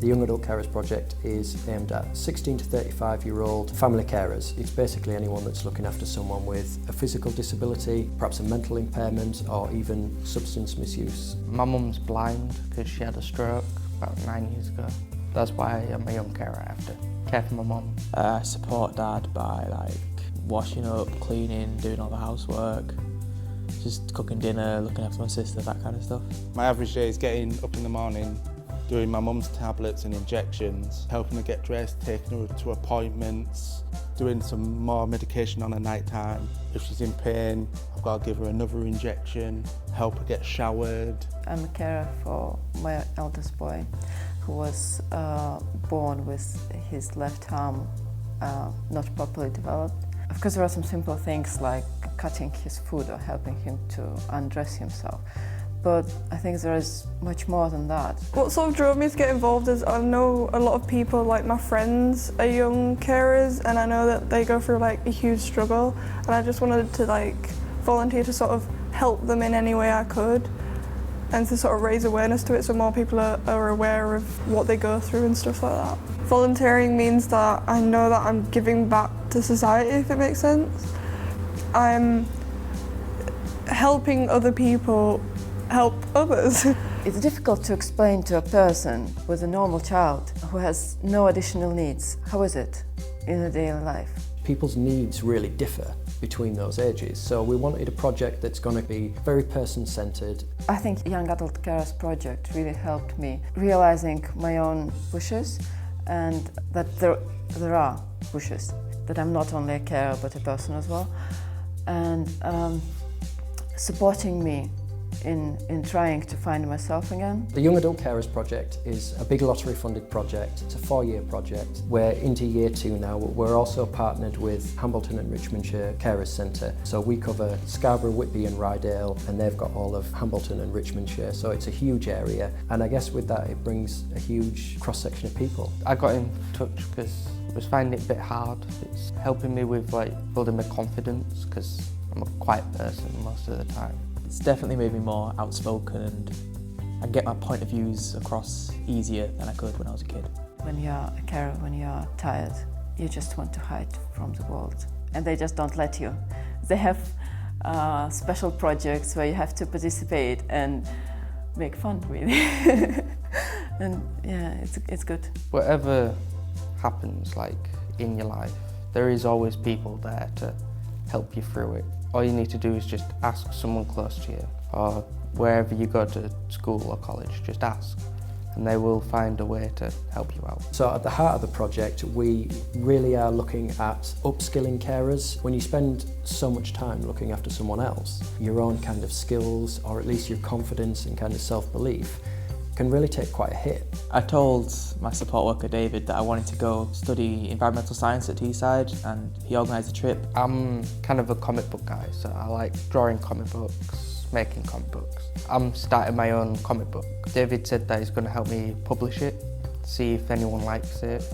The Young Adult Carers Project is aimed at 16 to 35-year-old family carers. It's basically anyone that's looking after someone with a physical disability, perhaps a mental impairment, or even substance misuse. My mum's blind because she had a stroke about 9 years ago. That's why I'm a young carer. I have to care for my mum. I support Dad by washing up, cleaning, doing all the housework, just cooking dinner, looking after my sister, that kind of stuff. My average day is getting up in the morning, doing my mum's tablets and injections, helping her get dressed, taking her to appointments, doing some more medication on her night time. If she's in pain, I've got to give her another injection, help her get showered. I'm a carer for my eldest boy, who was born with his left arm not properly developed. Of course, there are some simple things like cutting his food or helping him to undress himself. But I think there is much more than that. What sort of drove me to get involved is I know a lot of people, like my friends, are young carers, and I know that they go through a huge struggle, and I just wanted to volunteer to sort of help them in any way I could, and to sort of raise awareness to it so more people are aware of what they go through and stuff like that. Volunteering means that I know that I'm giving back to society, if it makes sense. I'm helping other people help others. It's difficult to explain to a person with a normal child who has no additional needs. How is it in a daily life? People's needs really differ between those ages, so we wanted a project that's going to be very person-centred. I think Young Adult Carers Project really helped me realizing my own wishes, and that there are wishes, that I'm not only a carer but a person as well, and supporting me in trying to find myself again. The Young Adult Carers Project is a big lottery-funded project. It's a 4-year project. We're into year 2 now. We're also partnered with Hambleton and Richmondshire Carers Centre. So we cover Scarborough, Whitby and Rydale, and they've got all of Hambleton and Richmondshire. So it's a huge area. And I guess with that, it brings a huge cross-section of people. I got in touch because I was finding it a bit hard. It's helping me with building my confidence because I'm a quiet person most of the time. It's definitely made me more outspoken and I get my point of views across easier than I could when I was a kid. When you're a carer, when you're tired, you just want to hide from the world, and they just don't let you. They have special projects where you have to participate and make fun, really. And yeah, it's good. Whatever happens in your life, there is always people there to help you through it. All you need to do is just ask someone close to you, or wherever you go to school or college, just ask, and they will find a way to help you out. So at the heart of the project, we really are looking at upskilling carers. When you spend so much time looking after someone else, your own kind of skills, or at least your confidence and kind of self-belief, can really take quite a hit. I told my support worker David that I wanted to go study environmental science at Teesside, and he organised a trip. I'm kind of a comic book guy, so I like drawing comic books, making comic books. I'm starting my own comic book. David said that he's going to help me publish it, see if anyone likes it,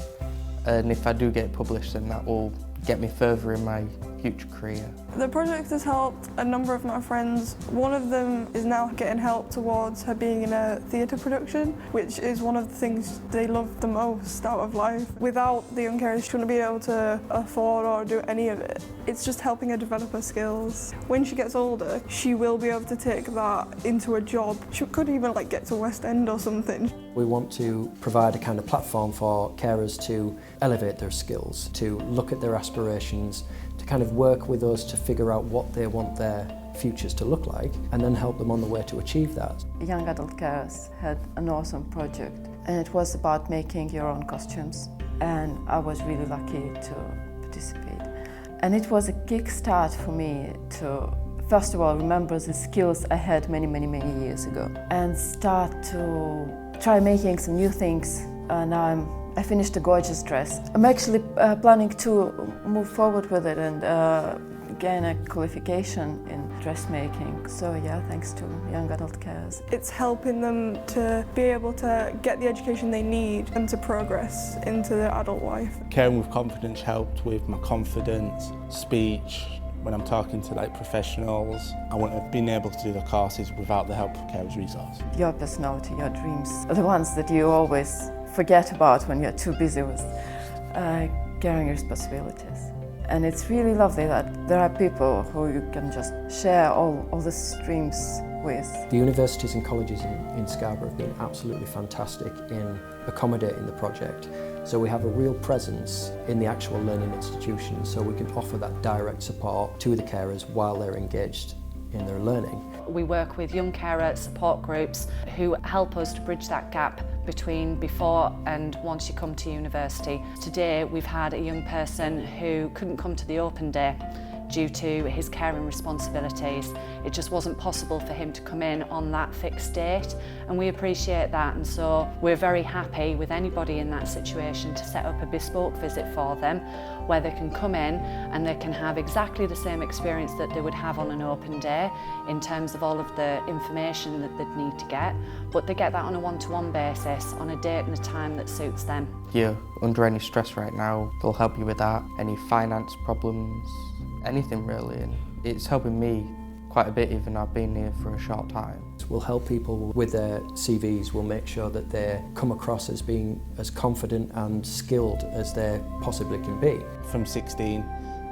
and if I do get it published, then that will get me further in my future career. The project has helped a number of my friends. One of them is now getting help towards her being in a theatre production, which is one of the things they love the most out of life. Without the young carers, she wouldn't be able to afford or do any of it. It's just helping her develop her skills. When she gets older, she will be able to take that into a job. She could even get to West End or something. We want to provide a kind of platform for carers to elevate their skills, to look at their aspirations, to kind of work with us to figure out what they want their futures to look like, and then help them on the way to achieve that. Young Adult Carers had an awesome project, and it was about making your own costumes, and I was really lucky to participate. And it was a kickstart for me to, first of all, remember the skills I had many years ago, and start to try making some new things. Now I finished a gorgeous dress. I'm actually planning to move forward with it and gain a qualification in dressmaking. So yeah, thanks to Young Adult Carers. It's helping them to be able to get the education they need and to progress into their adult life. Caring with Confidence helped with my confidence, speech. When I'm talking to professionals, I wouldn't have been able to do the courses without the help of Carers Resource. Your personality, your dreams are the ones that you always forget about when you're too busy with caring responsibilities. And it's really lovely that there are people who you can just share all the streams with. The universities and colleges in Scarborough have been absolutely fantastic in accommodating the project. So we have a real presence in the actual learning institutions, so we can offer that direct support to the carers while they're engaged in their learning. We work with young carer support groups who help us to bridge that gap between before and once you come to university. Today we've had a young person who couldn't come to the open day due to his caring responsibilities. It just wasn't possible for him to come in on that fixed date, and we appreciate that, and so we're very happy with anybody in that situation to set up a bespoke visit for them where they can come in and they can have exactly the same experience that they would have on an open day in terms of all of the information that they'd need to get, but they get that on a one-to-one basis on a date and a time that suits them. If you're under any stress right now, they'll help you with that. Any finance problems, anything really, and it's helping me quite a bit even though I've been here for a short time. We'll help people with their CVs, we'll make sure that they come across as being as confident and skilled as they possibly can be. From 16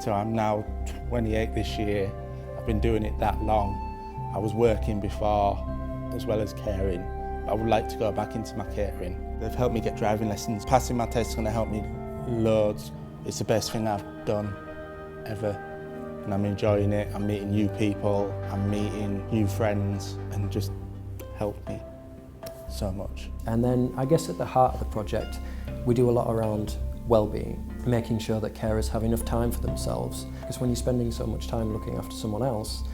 to I'm now 28 this year, I've been doing it that long. I was working before as well as caring. I would like to go back into my catering. They've helped me get driving lessons. Passing my test is going to help me loads. It's the best thing I've done ever. And I'm enjoying it. I'm meeting new people, I'm meeting new friends, and just helped me so much. And then I guess at the heart of the project, we do a lot around well-being, making sure that carers have enough time for themselves. Because when you're spending so much time looking after someone else,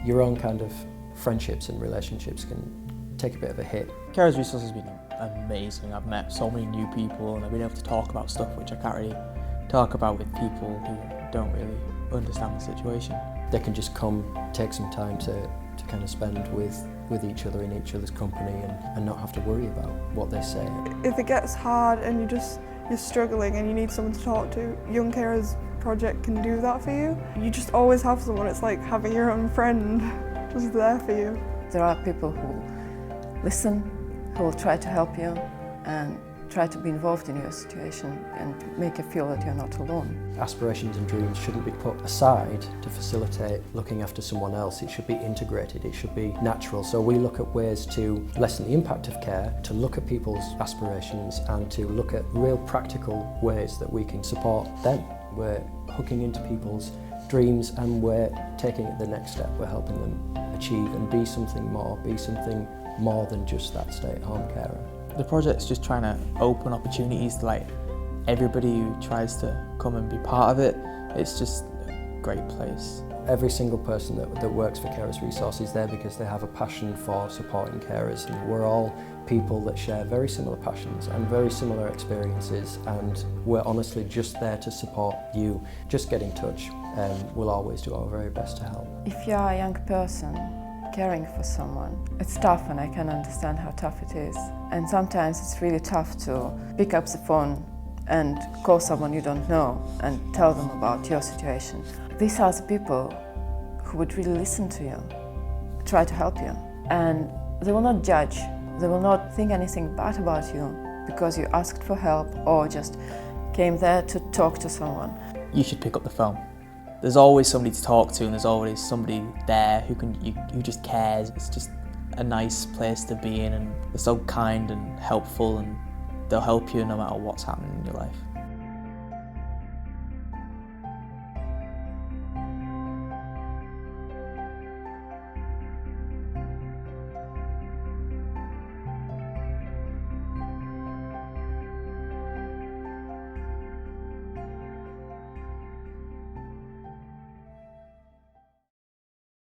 your own kind of friendships and relationships can take a bit of a hit. Carers Resource has been amazing. I've met so many new people and I've been able to talk about stuff which I can't really talk about with people who don't really understand the situation. They can just come, take some time to kind of spend with each other in each other's company and not have to worry about what they say. If it gets hard and you're struggling and you need someone to talk to, Young Carers Project can do that for you. You just always have someone. It's like having your own friend just there for you. There are people who listen, who will try to help you and try to be involved in your situation and make you feel that you're not alone. Aspirations and dreams shouldn't be put aside to facilitate looking after someone else. It should be integrated, it should be natural. So we look at ways to lessen the impact of care, to look at people's aspirations and to look at real practical ways that we can support them. We're hooking into people's dreams and we're taking it the next step. We're helping them achieve and be something more than just that stay-at-home carer. The project's just trying to open opportunities to like everybody who tries to come and be part of it. It's just a great place. Every single person that works for Carers Resource is there because they have a passion for supporting carers, and we're all people that share very similar passions and very similar experiences, and we're honestly just there to support you. Just get in touch and we'll always do our very best to help. If you are a young person caring for someone, it's tough, and I can understand how tough it is. And sometimes it's really tough to pick up the phone and call someone you don't know and tell them about your situation. These are the people who would really listen to you, try to help you. And they will not judge, they will not think anything bad about you because you asked for help or just came there to talk to someone. You should pick up the phone. There's always somebody to talk to and there's always somebody there who just cares. It's just a nice place to be in, and they're so kind and helpful, and they'll help you no matter what's happening in your life.